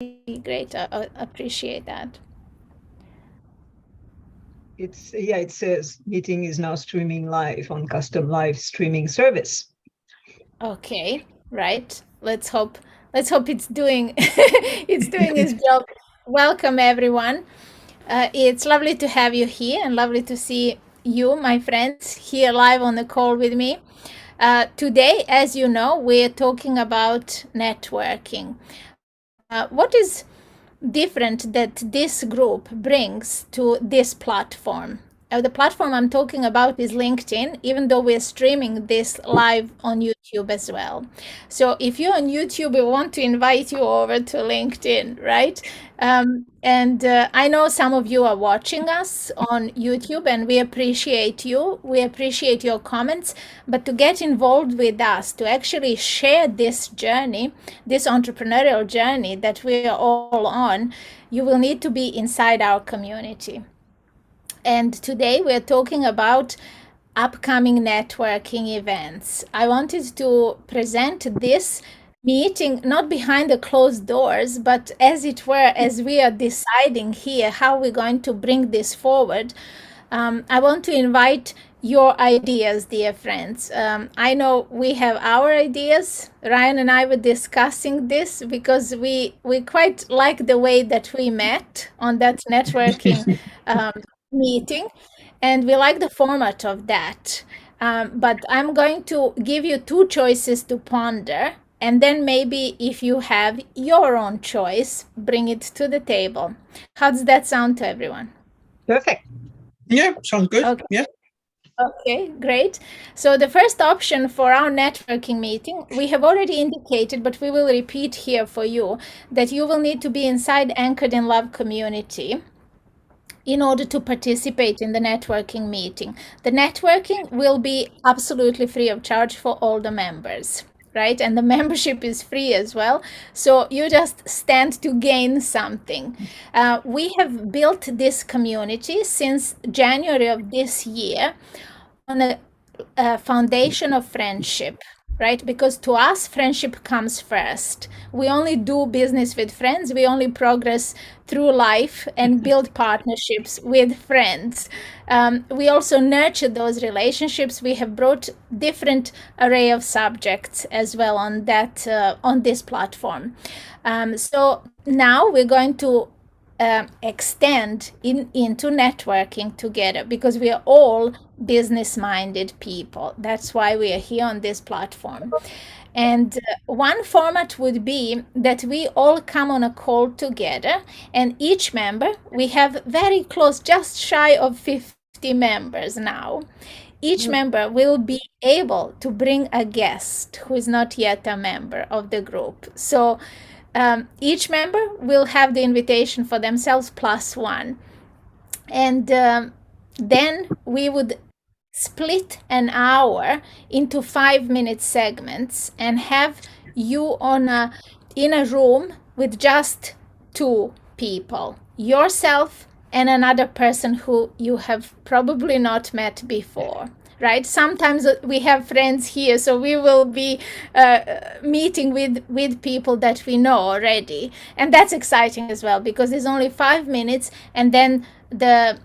great. I appreciate that. It says meeting is now streaming live on custom live streaming service. Okay, right. Let's hope it's doing it's doing its job. Welcome everyone. It's lovely to have you here and lovely to see you, my friends, here live on the call with me. Today, as you know, we're talking about networking. What is different that this group brings to this platform? The platform I'm talking about is LinkedIn, even though we're streaming this live on YouTube as well. So if you're on YouTube, we want to invite you over to LinkedIn, right? And I know some of you are watching us on YouTube, and we appreciate you. We appreciate your comments. But to get involved with us, to actually share this journey, this entrepreneurial journey that we are all on, you will need to be inside our community. And today we're talking about upcoming networking events. I wanted to present this meeting not behind the closed doors, but as it were, as we are deciding here how we're going to bring this forward. I want to invite your ideas, dear friends. I know we have our ideas. Ryan and I were discussing this because we quite like the way that we met on that networking meeting, and we like the format of that. But I'm going to give you two choices to ponder, and then maybe if you have your own choice, bring it to the table. How does that sound to everyone? Perfect. Yeah, sounds good. Okay. Yeah. Okay, great. So the first option for our networking meeting, we have already indicated, but we will repeat here for you that you will need to be inside Anchored in Love community in order to participate in the networking meeting. The networking will be absolutely free of charge for all the members, right? And the membership is free as well. So you just stand to gain something. We have built this community since January of this year on a foundation of friendship, right? Because to us, friendship comes first. We only do business with friends. We only progress through life and build partnerships with friends. We also nurture those relationships. We have brought different array of subjects as well on that on this platform. So now we're going to extend into networking together because we are all business minded people. That's why we are here on this platform. And one format would be that we all come on a call together, and each member, we have very close, just shy of 50 members now. Each member will be able to bring a guest who is not yet a member of the group. So each member will have the invitation for themselves plus one. And then we would split an hour into 5-minute segments and have you in a room with just two people, yourself and another person who you have probably not met before, right? Sometimes we have friends here, so we will be meeting with people that we know already, and that's exciting as well because it's only 5 minutes, and then the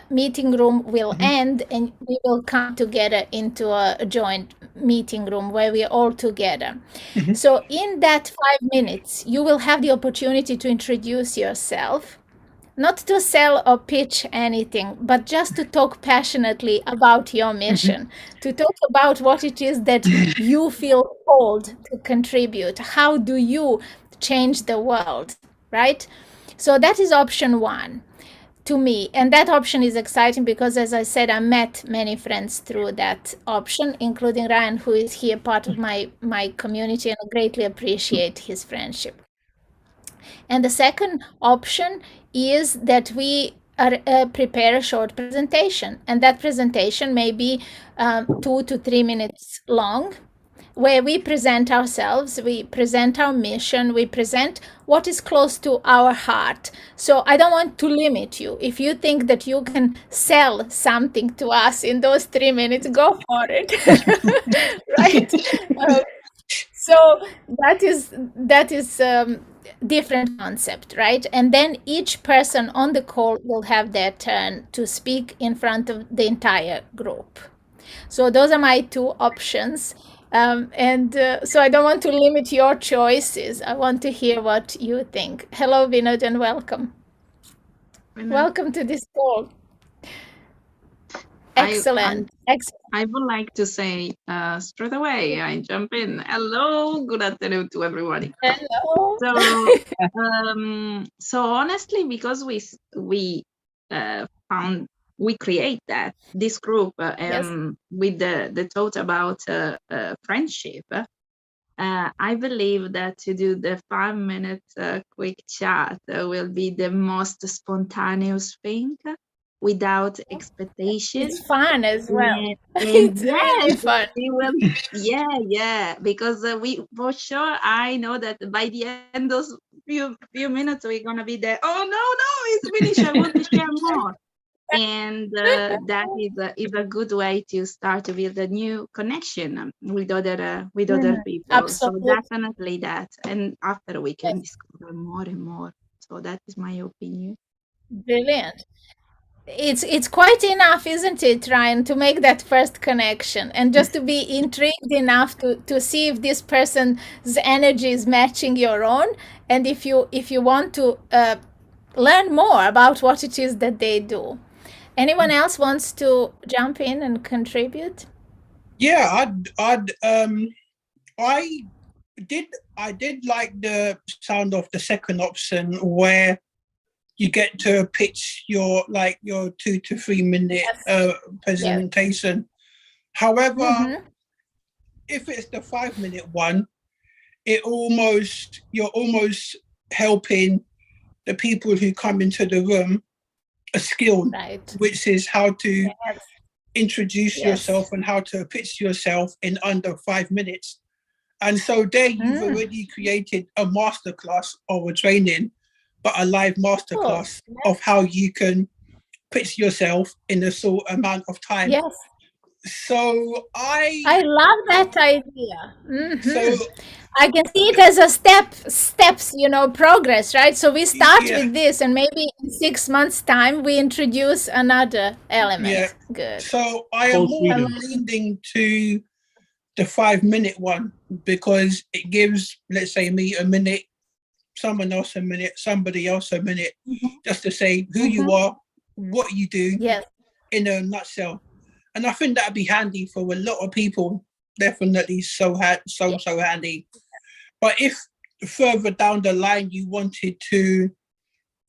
meeting room will end and we will come together into a joint meeting room where we're all together. So in that 5 minutes, you will have the opportunity to introduce yourself, not to sell or pitch anything, but just to talk passionately about your mission, to talk about what it is that you feel called to contribute. How do you change the world, right? So that is option one to me. And that option is exciting because, as I said, I met many friends through that option, including Ryan, who is here part of my community, and I greatly appreciate his friendship. And the second option is that we prepare a short presentation, and that presentation may be 2 to 3 minutes long, where we present ourselves, we present our mission, we present what is close to our heart. So I don't want to limit you. If you think that you can sell something to us in those 3 minutes, go for it. Right? So that is different concept, right? And then each person on the call will have their turn to speak in front of the entire group. So those are my two options. So I don't want to limit your choices. I want to hear what you think. Hello, Vinod, and welcome. Welcome to this call. Excellent. I would like to say straight away, I jump in. Hello, good afternoon to everybody. Hello. So honestly, because we create this group with the thought about friendship. I believe that to do the 5-minute quick chat will be the most spontaneous thing, without expectation. It's fun as well. And It's really fun. Because we for sure, I know that by the end of those few minutes we're gonna be there. Oh no, it's finished. I want to share more. And that is a good way to start to build a new connection with other people. Absolutely. So definitely that. And after we can discover more and more. So that is my opinion. Brilliant. It's quite enough, isn't it, Ryan, to make that first connection and just to be intrigued enough to see if this person's energy is matching your own, and if you want to learn more about what it is that they do. Anyone else wants to jump in and contribute? Yeah, I did like the sound of the second option where you get to pitch your 2 to 3 minute presentation. However, if it's the 5-minute one, you're almost helping the people who come into the room a skill, which is how to introduce yourself and how to pitch yourself in under 5 minutes. And so there you've already created a masterclass or a training, but a live masterclass of how you can pitch yourself in a short amount of time. Yes. So I love that idea. So I can see it as a steps, progress, right? So we start with this, and maybe in 6 months' time we introduce another element. Yeah. Good. So I am more leaning to the 5-minute one because it gives, let's say, me a minute, someone else a minute, somebody else a minute, just to say who you are, what you do, in a nutshell. And I think that'd be handy for a lot of people. Definitely so handy. But if further down the line you wanted to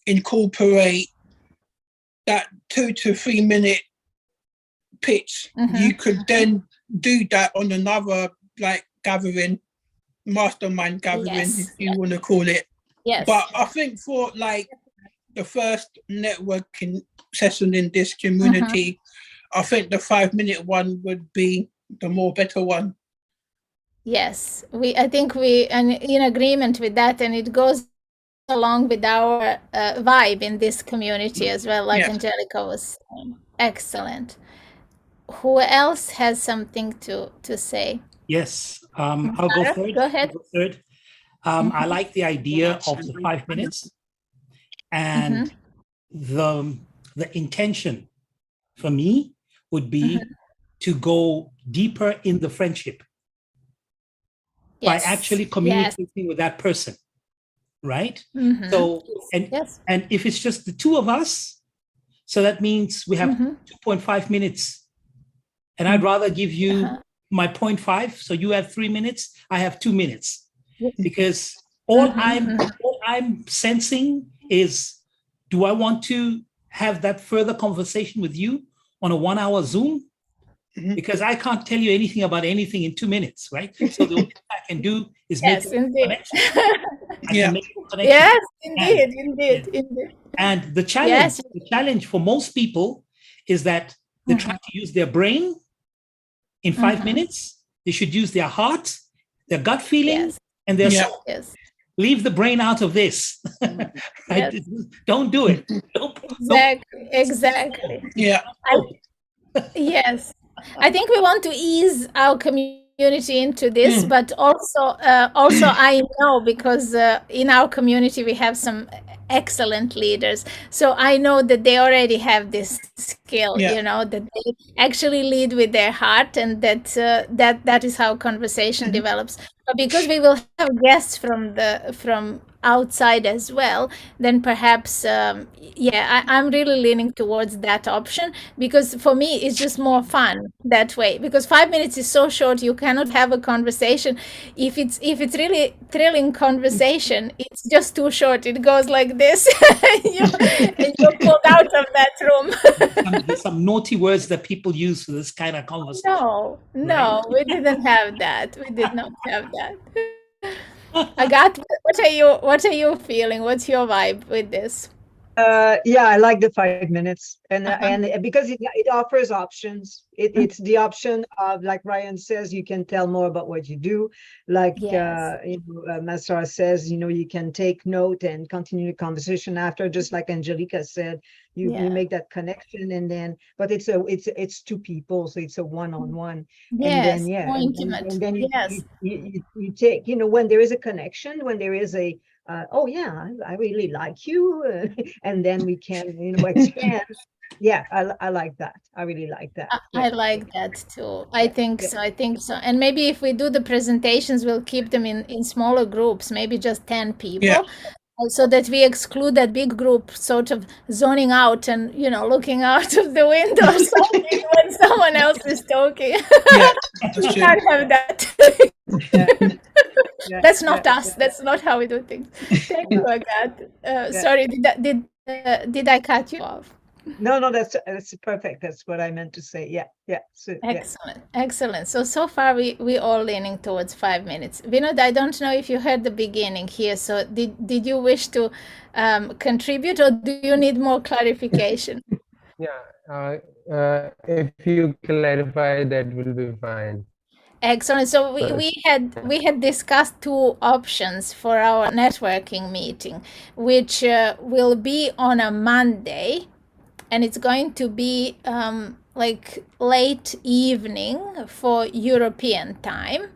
incorporate that 2 to 3 minute pitch, you could then do that on another gathering, mastermind gathering, if you want to call it. Yes. But I think for the first networking session in this community, I think the 5-minute one would be the more better one. Yes, I think we are in agreement with that, and it goes along with our vibe in this community as well, like Angelica was saying. Excellent. Who else has something to say? Yes, I'll go third. Go ahead. I like the idea of the 5 minutes, and the intention for me would be to go deeper in the friendship by actually communicating with that person, right? So, and if it's just the two of us, so that means we have 2.5 minutes, and I'd rather give you my 0.5, so you have 3 minutes, I have 2 minutes, because all I'm sensing is, do I want to have that further conversation with you on a 1-hour Zoom? Because I can't tell you anything about anything in 2 minutes, right? So the only thing I can do is make a connection. Yes, indeed. And the challenge for most people is that they try to use their brain in 5 minutes. They should use their heart, their gut feeling, and their soul. Leave the brain out of this. Right? Don't do it. Exactly. Yeah. Yes. I think we want to ease our community community into this, but also I know because in our community we have some excellent leaders. So I know that they already have this skill, Yeah. that they actually lead with their heart, and that is how conversation develops. But because we will have guests from outside as well, then perhaps I'm really leaning towards that option, because for me it's just more fun that way, because 5 minutes is so short, you cannot have a conversation. If it's really thrilling conversation, it's just too short, it goes like this. And you're pulled out of that room. There's some naughty words that people use for this kind of conversation. No, we didn't have that. We did not have that. Agat, what are you feeling? What's your vibe with this? Yeah, I like the 5 minutes, and because it offers options. It's the option of, like Ryan says, you can tell more about what you do. Like Yes. Masra says, you can take note and continue the conversation after. Just like Angelica said, you make that connection, and then, but it's two people, so it's a one-on-one, and then Yes, more intimate. and then Yes. you take, when there is a connection, when there is a oh yeah, I really like you, and then we can expand. Yeah, I like that. I really like that. I Yeah. like that too. I think yeah. so. I think so. And maybe if we do the presentations, we'll keep them in smaller groups, maybe just 10 people. Yeah. So that we exclude that big group sort of zoning out and looking out of the window or something when someone else is talking. Yeah, that's We true. can't have that. Yeah, That's not yeah, us. yeah. That's not how we do things. Thank you, Agat. Yeah. Sorry, did I cut you off? No, that's perfect. That's what I meant to say. Yeah. So yeah. Excellent. So far we all leaning towards 5 minutes. Vinod, I don't know if you heard the beginning here. So did you wish to contribute, or do you need more clarification? Yeah, if you clarify, that will be fine. Excellent. So we had discussed two options for our networking meeting, which will be on a Monday, and it's going to be like late evening for European time,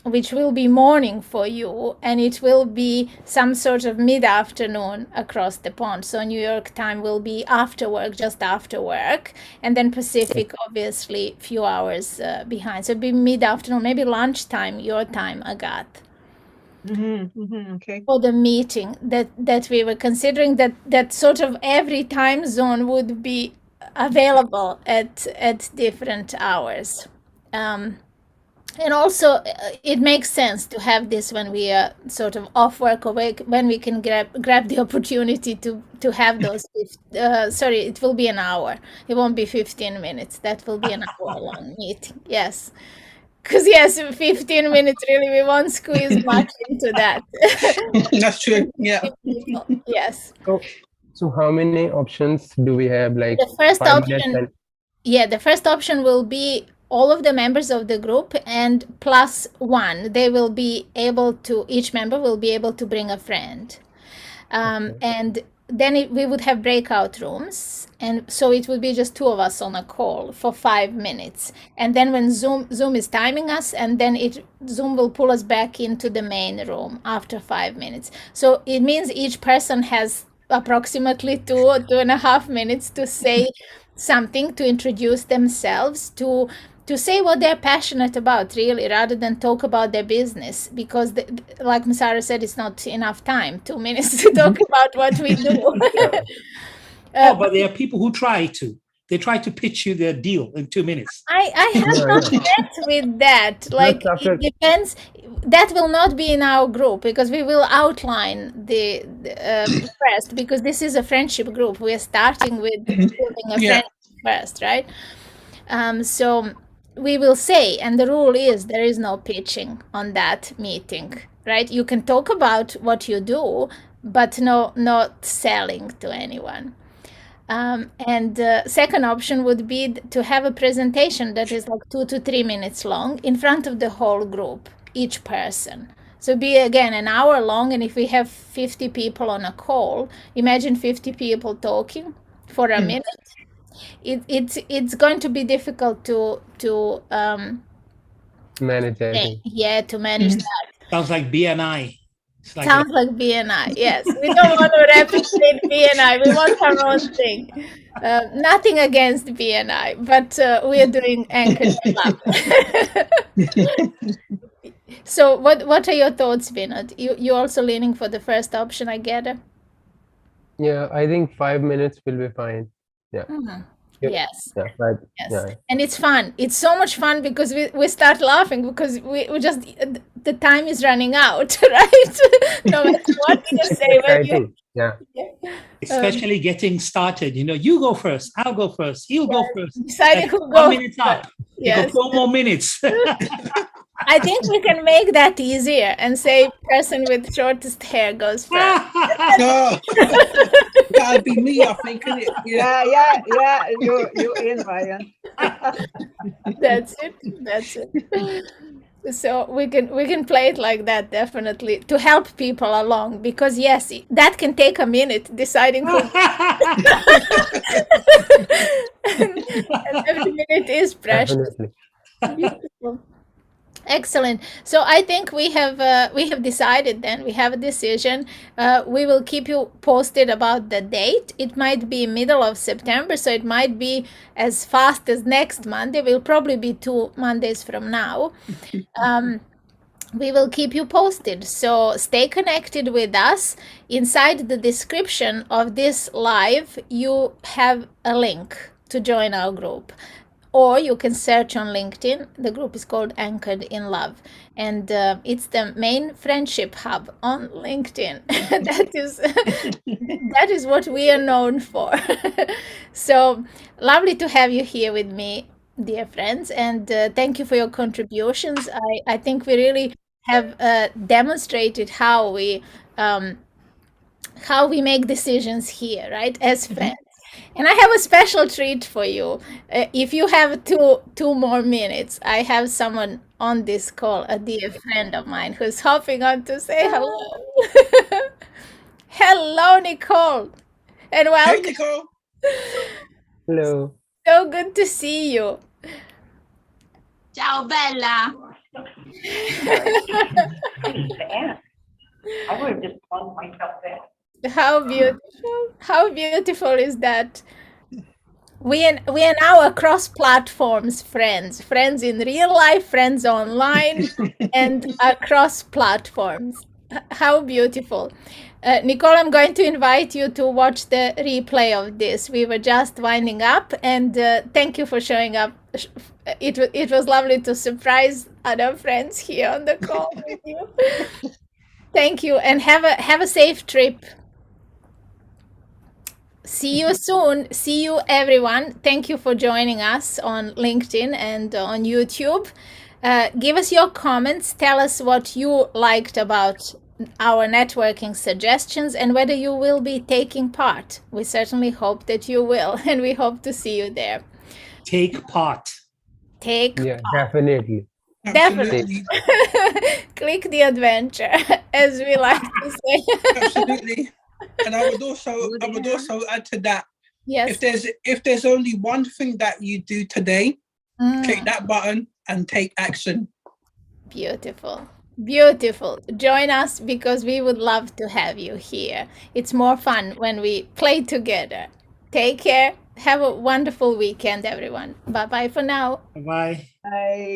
which will be morning for you, and it will be some sort of mid-afternoon across the pond. So New York time will be after work, just after work, and then Pacific obviously few hours behind. So it'll be mid-afternoon, maybe lunchtime your time, Agat. Okay. For the meeting that we were considering, that sort of every time zone would be available at different hours. And also it makes sense to have this when we are sort of off work, or when we can grab the opportunity to have those. Sorry, it will be an hour. It won't be 15 minutes. That will be an hour long meeting. Yes. Because 15 minutes, really, we won't squeeze much into that. That's true. Yeah. Yes. So how many options do we have? Like The first 5 minutes option, and the first option will be all of the members of the group and plus one. They will be able to, each member will be able to bring a friend. And then we would have breakout rooms, and so it would be just two of us on a call for 5 minutes. And then when Zoom is timing us, and then Zoom will pull us back into the main room after 5 minutes. So it means each person has approximately 2.5 minutes to say something, to introduce themselves, to say what they're passionate about, really, rather than talk about their business, because like Masara said, it's not enough time, 2 minutes to talk about what we do. But there are people who try to pitch you their deal in 2 minutes. I have not met with that. Like, it depends. That will not be in our group, because we will outline the first, because this is a friendship group. We're starting with building a friendship first, right? So we will say, and the rule is there is no pitching on that meeting, right? You can talk about what you do, but not selling to anyone. And second option would be to have a presentation that is like 2 to 3 minutes long in front of the whole group, each person. So be again an hour long, and if we have 50 people on a call, imagine 50 people talking for a minute. It's going to be difficult to manage everything. Yeah, to manage that. Sounds like BNI. Like Sounds like BNI. Yes, we don't want to replicate BNI. We want our own thing. Nothing against BNI, but we are doing Anchored in Love. So, what are your thoughts, Vinod? You also leaning for the first option, I gather. Yeah, I think 5 minutes will be fine. Yeah. Yep. Yes. Yeah, right. Yes. Yeah. And it's fun. It's so much fun because we start laughing because we just, the time is running out, right? No matter what you say. Exciting. Yeah. Especially getting started. You go first. I'll go first. He'll go first. Deciding who 1 goes minute up. Yes. You go 4 more minutes. I think we can make that easier and say person with shortest hair goes first. No, that'd be me, I think, isn't it? Yeah. You're in, Ryan. That's it. So we can play it like that, definitely, to help people along, because yes, that can take a minute deciding who. And every minute is precious. Definitely. Beautiful. Excellent. So I think we have decided. Then we have a decision. We will keep you posted about the date. It might be middle of September, so it might be as fast as next Monday. Will probably be 2 Mondays from now. We will keep you posted. So stay connected with us. Inside the description of this live, you have a link to join our group. Or you can search on LinkedIn. The group is called Anchored in Love. And it's the main friendship hub on LinkedIn. That is what we are known for. So lovely to have you here with me, dear friends. And thank you for your contributions. I think we really have demonstrated how we make decisions here, right, as friends. And I have a special treat for you. If you have two more minutes, I have someone on this call, a dear friend of mine, who's hopping on to say hello. Hello, Nicole, and welcome. Hey, Nicole. Hello. So good to see you. Ciao, Bella. I would have just plugged myself in. How beautiful! How beautiful is that? We are now across platforms, friends in real life, friends online, and across platforms. How beautiful. Nicole, I'm going to invite you to watch the replay of this. We were just winding up, and thank you for showing up. It was lovely to surprise other friends here on the call with you. Thank you, and have a safe trip. See you soon. See you, everyone. Thank you for joining us on LinkedIn and on YouTube. Give us your comments. Tell us what you liked about our networking suggestions and whether you will be taking part. We certainly hope that you will, and we hope to see you there. Take part. Yeah, definitely. Absolutely. Click the adventure, as we like to say. Absolutely. And I would also add to that. Yes. If there's only one thing that you do today, click that button and take action. Beautiful. Beautiful. Join us because we would love to have you here. It's more fun when we play together. Take care. Have a wonderful weekend, everyone. Bye-bye for now. Bye-bye. Bye.